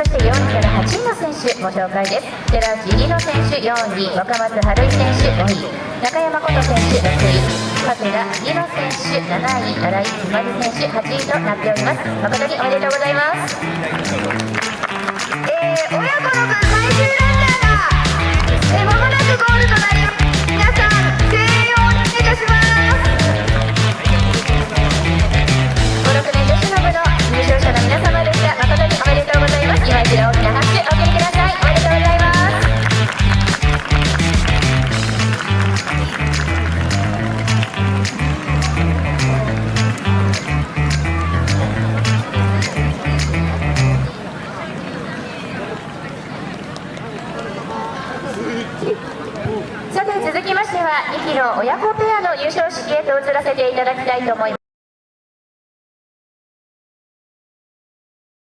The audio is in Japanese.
そして4位から8位の選手ご紹介です。寺内入野選手4位、若松春衣選手5位、中山琴選手6位、加世田梨乃選手7位、新井ひまり選手8位となっております。誠におめでとうございます。親子の分最終ランナーがまもなくゴールとなります。皆さん声援をお願いいたします。56年女子の部の優勝者の皆様でした。誠におめでとうございます。今一度大きな拍手お送りください。おめでとうございます。さて続きましては2キロ親子ペアの優勝式へと移らせていただきたいと思います。